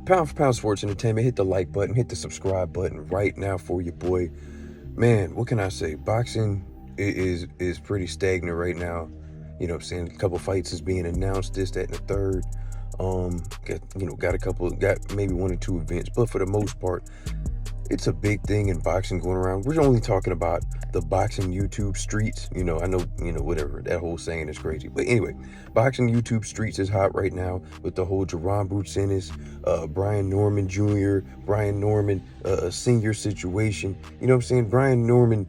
Pound for Pound Sports Entertainment. Hit the like button, hit the subscribe button right now for your boy. Man, what can I say? Boxing is pretty stagnant right now. You know what I'm saying? A couple fights is being announced, this, that, and the third. Got maybe one or two events, but for the most part, it's a big thing in boxing going around. We're only talking about the boxing YouTube streets. I know, whatever. That whole saying is crazy. But anyway, boxing YouTube streets is hot right now with the whole Jaron Ennis, Brian Norman Jr., Brian Norman Sr. situation. You know what I'm saying? Brian Norman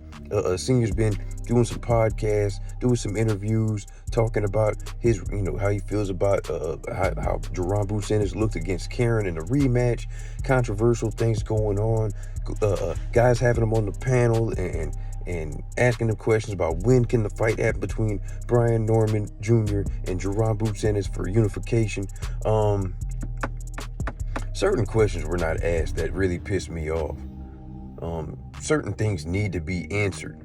Sr.'s been doing some podcasts, doing some interviews, talking about his, how he feels about how Jaron Ennis looked against Karen in a rematch, controversial things going on, guys having him on the panel and asking him questions about when can the fight happen between Brian Norman Jr. and Jaron Ennis for unification. Certain questions were not asked that really pissed me off. Certain things need to be answered.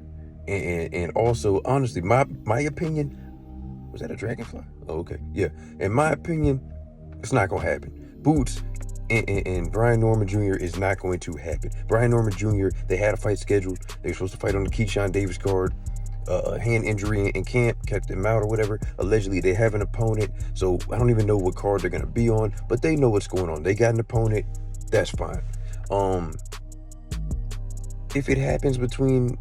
And also, honestly, my opinion, was that a dragonfly? Oh, okay. Yeah. In my opinion, it's not going to happen. Boots and Brian Norman Jr. is not going to happen. Brian Norman Jr., they had a fight scheduled. They were supposed to fight on the Keyshawn Davis card. Hand injury in camp kept them out or whatever. Allegedly, they have an opponent. So I don't even know what card they're going to be on, but they know what's going on. They got an opponent. That's fine. If it happens between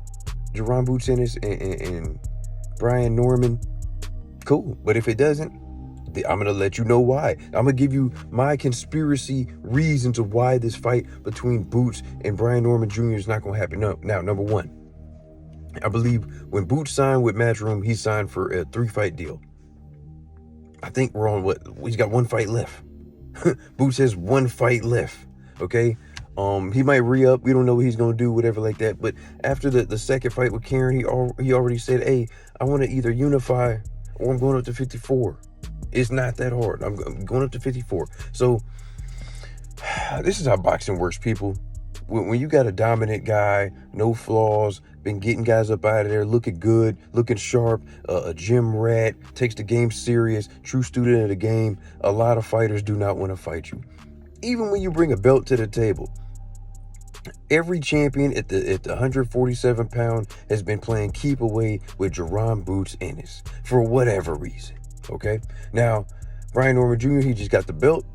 Jaron Ennis and Brian Norman, cool. But if it doesn't, I'm going to let you know why. I'm going to give you my conspiracy reasons of why this fight between Boots and Brian Norman Jr. is not going to happen. No. Now, number one, I believe when Boots signed with Matchroom, he signed for a 3-fight deal. I think we're on he's got 1 fight left. Boots has 1 fight left. Okay. He might re-up. We don't know what he's going to do, whatever like that. But after the second fight with Karen, he already said, hey, I want to either unify or I'm going up to 54. It's not that hard. I'm going up to 54. So this is how boxing works, people. When you got a dominant guy, no flaws, been getting guys up out of there, looking good, looking sharp, a gym rat, takes the game serious, true student of the game, a lot of fighters do not want to fight you. Even when you bring a belt to the table, every champion at the 147 pound has been playing keep away with Jaron Ennis for whatever reason. Okay. Now, Brian Norman Jr., he just got the belt.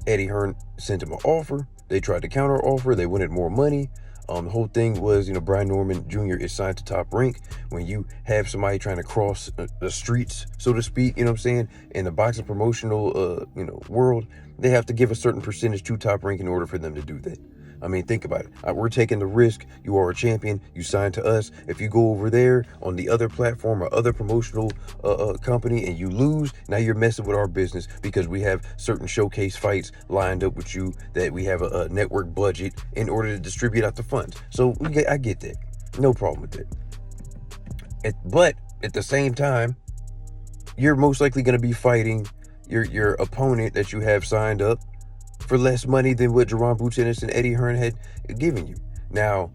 Eddie Hearn sent him an offer. They tried to counter offer. They wanted more money. The whole thing was, Brian Norman Jr. is signed to Top Rank. When you have somebody trying to cross the streets, so to speak, you know what I'm saying, in the boxing promotional, world, they have to give a certain percentage to Top Rank in order for them to do that. I mean, think about it. We're taking the risk. You are a champion. You signed to us. If you go over there on the other platform or other promotional company and you lose, now you're messing with our business because we have certain showcase fights lined up with you that we have a network budget in order to distribute out the funds. So I get that. No problem with that. But at the same time, you're most likely going to be fighting your opponent that you have signed up for less money than what Jaron Ennis and Eddie Hearn had given you. Now,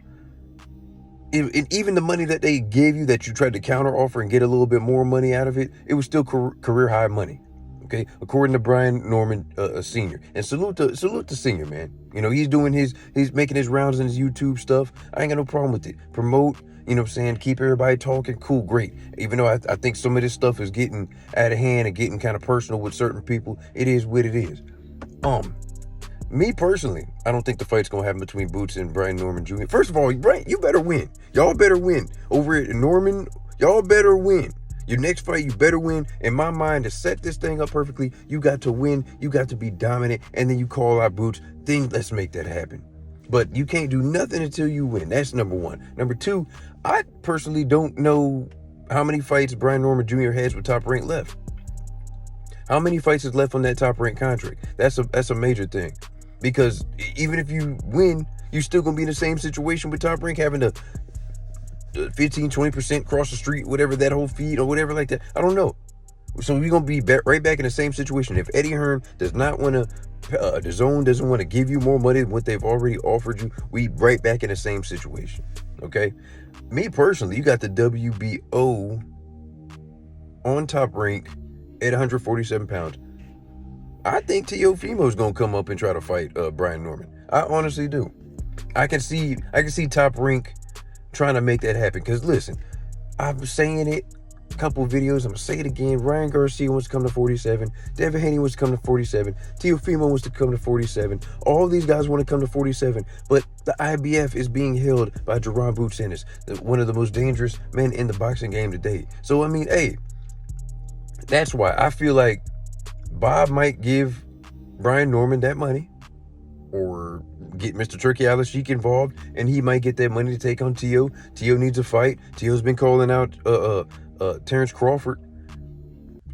even the money that they gave you that you tried to counter offer and get a little bit more money out of it, it was still career high money. Okay, according to Brian Norman Sr. And salute to Senior, man. He's making his rounds in his YouTube stuff. I ain't got no problem with it. Promote, keep everybody talking. Cool, great. Even though I think some of this stuff is getting out of hand and getting kind of personal with certain people, it is what it is. Me personally, I don't think the fight's going to happen between Boots and Brian Norman Jr. First of all, Brian, you better win. Y'all better win. Over at Norman, y'all better win. Your next fight, you better win. In my mind, to set this thing up perfectly, you got to win. You got to be dominant. And then you call out Boots. Then let's make that happen. But you can't do nothing until you win. That's number one. Number two, I personally don't know how many fights Brian Norman Jr. has with Top Rank left. How many fights is left on that Top Rank contract? That's a major thing. Because even if you win, you're still going to be in the same situation with Top Rank having to 15, 20% cross the street, whatever, that whole feed or whatever like that. I don't know. So we're going to be right back in the same situation. If Eddie Hearn does not want to, the zone doesn't want to give you more money than what they've already offered you, we right back in the same situation. Okay? Me personally, you got the WBO on Top Rank at 147 pounds. I think Teofimo's gonna come up and try to fight Brian Norman. I honestly do. I can see Top Rank trying to make that happen. Because listen, I'm saying it a couple of videos. I'm gonna say it again. Ryan Garcia wants to come to 47. Devin Haney wants to come to 47. Teofimo wants to come to 47. All these guys want to come to 47. But the IBF is being held by Jaron Boots Ennis, one of the most dangerous men in the boxing game today. So I mean, hey, that's why I feel like Bob might give Brian Norman that money, or get Mr. Turkey Al-Sheikh involved, and he might get that money to take on Teo. Teo needs a fight. Teo's been calling out Terrence Crawford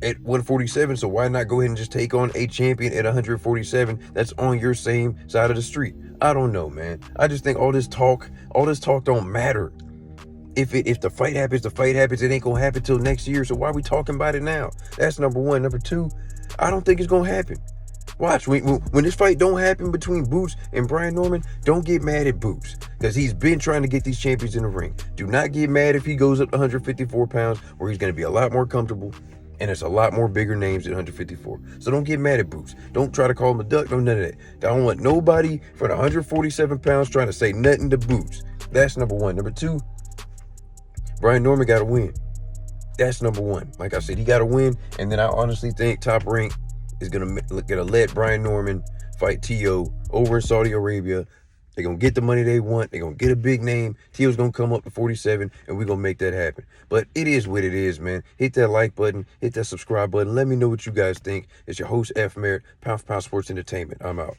at 147, so why not go ahead and just take on a champion at 147 that's on your same side of the street? I don't know, man. I just think all this talk don't matter. If the fight happens, the fight happens. It ain't gonna happen till next year, so why are we talking about it now? That's number one. Number two, I don't think it's gonna happen. Watch, when this fight don't happen between Boots and Brian Norman, don't get mad at Boots, because he's been trying to get these champions in the ring. Do not get mad if he goes up to 154 pounds, where he's going to be a lot more comfortable, and it's a lot more bigger names at 154. So don't get mad at Boots. Don't try to call him a duck, no, none of that. I don't want nobody from 147 pounds trying to say nothing to Boots. That's number one. Number two, Brian Norman got to win. That's number one. Like I said, he got to win, and then I honestly think Top Rank is gonna let Brian Norman fight Teo over in Saudi Arabia. They're gonna get the money they want. They're gonna get a big name. Teo's gonna come up to 47, and we're gonna make that happen. But it is what it is, man. Hit that like button, hit that subscribe button. Let me know what you guys think. It's your host, F. Merritt, Pound for Pound Sports Entertainment. I'm out.